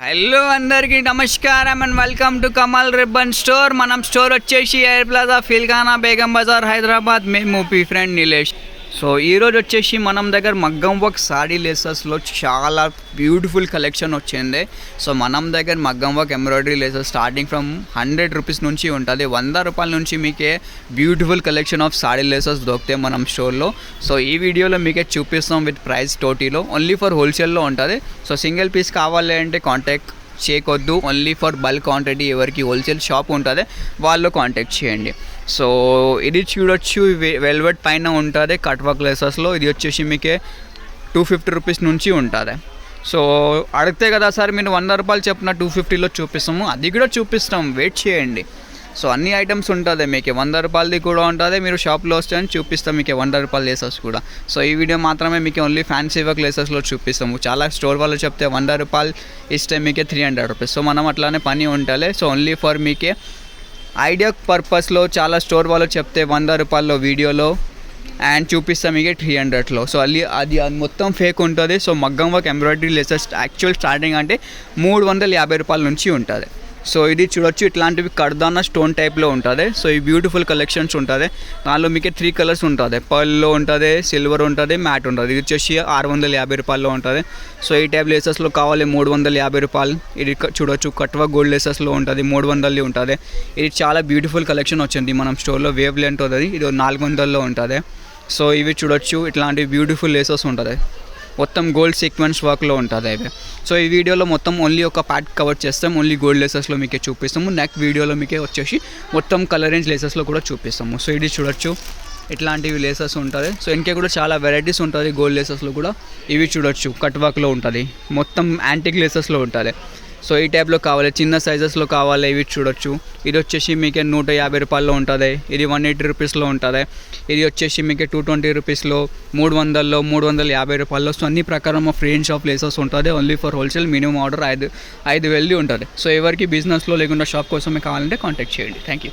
Hello అందరికీ నమస్కారం and welcome to Kamal ribbon store. మనం స్టోర్ వచ్చేసి ఎయిర్ ప్లాజా ఫిల్ఖానా బేగం బజార్ హైదరాబాద్. మేము మీ ఫ్రెండ్ నిలేష్. సో ఈరోజు వచ్చేసి మనం దగ్గర మగ్గం వర్క్ సాడీ లేసెస్లో చాలా బ్యూటిఫుల్ కలెక్షన్ వచ్చింది. సో మనం దగ్గర మగ్గం work embroidery laces starting from 100 rupees నుంచి ఉంటుంది. 100 రూపాయల నుంచి మీకే beautiful collection of sari laces దొరుకుతాయి మనం స్టోర్లో. సో ఈ వీడియోలో మీకే చూపిస్తాం విత్ ప్రైస్ టోటీలో. ఓన్లీ ఫర్ హోల్సేల్లో ఉంటుంది. సో సింగిల్ పీస్ కావాలి అంటే కాంటాక్ట్ చేయకొద్దు. ఓన్లీ ఫర్ బల్క్ క్వాంటిటీ ఎవరికి హోల్సేల్ షాప్ ఉంటుంది వాళ్ళు కాంటాక్ట్ చేయండి. సో ఇది చూడొచ్చు, వెల్వెట్ పైన ఉంటుంది కట్ వర్క్ లేసెస్లో. ఇది వచ్చేసి మీకే 250 రూపీస్ నుంచి ఉంటుంది. సో అడిగితే కదా సార్ మీరు 100 రూపాయలు చెప్పిన 250లో చూపిస్తాము, అది కూడా చూపిస్తాం, వెయిట్ చేయండి. సో అన్ని ఐటమ్స్ ఉంటుంది మీకు. 100 రూపాయలది కూడా ఉంటుంది. మీరు షాప్లో వస్తే చూపిస్తాం మీకు 100 రూపాయల లేసెస్ కూడా. సో ఈ వీడియో మాత్రమే మీకు ఓన్లీ ఫ్యాన్సీ వర్క్ లేసెస్లో చూపిస్తాము. చాలా స్టోర్ వాళ్ళు చెప్తే 100 రూపాయలు ఇస్తే మీకే 300 రూపీస్. సో మనం అట్లానే పని ఉంటుంది. సో ఓన్లీ ఫర్ మీకే ఐడియా పర్పస్లో చాలా స్టోర్ వాళ్ళు చెప్తే 100 రూపాయల్లో వీడియోలో అండ్ చూపిస్తాం మీకు 300లో. సో అది మొత్తం ఫేక్ ఉంటుంది. సో మగ్గం work embroidery laces actual starting అంటే 350 రూపాయల నుంచి ఉంటుంది. సో ఇది చూడొచ్చు, ఇట్లాంటివి కర్దానా స్టోన్ టైప్లో ఉంటుంది. సో ఈ బ్యూటిఫుల్ కలెక్షన్స్ ఉంటుంది. దానిలో మీకు 3 కలర్స్ ఉంటుంది. పర్ల్లో ఉంటుంది, సిల్వర్ ఉంటుంది, మ్యాట్ ఉంటుంది. ఇది వచ్చేసి 650 రూపాయల్లో ఉంటుంది. సో ఈ టైప్ లేసెస్లో కావాలి 350 రూపాయలు. ఇది చూడొచ్చు, కట్వా గోల్డ్ లేసెస్లో ఉంటుంది 300 ఉంటుంది. ఇది చాలా బ్యూటిఫుల్ కలెక్షన్ వచ్చింది మనం స్టోర్లో. వేవ్ లెంత్ ఉంటుంది, ఇది 400లో ఉంటుంది. సో ఇవి చూడొచ్చు, ఇట్లాంటి బ్యూటిఫుల్ లేసెస్ ఉంటుంది. మొత్తం గోల్డ్ సీక్వెన్స్ వర్క్లో ఉంటుంది అవి. సో ఈ వీడియోలో మొత్తం ఓన్లీ ఒక పార్ట్ కవర్ చేస్తాం. ఓన్లీ గోల్డ్ లేసెస్లో మీకే చూపిస్తాము. నెక్స్ట్ వీడియోలో మీకే వచ్చేసి మొత్తం కలర్ రేంజ్ లేసెస్లో కూడా చూపిస్తాము. సో ఇది చూడొచ్చు, ఇట్లాంటివి లేసెస్ ఉంటుంది. సో ఇంకే కూడా చాలా వెరైటీస్ ఉంటుంది గోల్డ్ లేసెస్లో కూడా. ఇవి చూడొచ్చు, కట్ వర్క్లో ఉంటుంది, మొత్తం యాంటిక్ లేసెస్లో ఉంటుంది. సో ఈ టైప్లో కావాలి, చిన్న సైజెస్లో కావాలి. ఇవి చూడొచ్చు, ఇది వచ్చేసి మీకు 150 రూపాయల్లో ఉంటుంది. ఇది 180 రూపీస్లో ఉంటుంది. ఇది వచ్చేసి మీకు 220 రూపీస్లో, 300లో, 350 రూపాయల్లో. సో అన్ని ప్రకారం ఆఫ్ రేంజ్ ఆఫ్ లేసెస్ ఉంటుంది. Only for wholesale. Minimum order 5,000 ఉంటుంది. సో ఎవరికి బిజినెస్లో లేకుండా షాప్ కోసమే కావాలంటే కాంటాక్ట్ చేయండి. Thank you.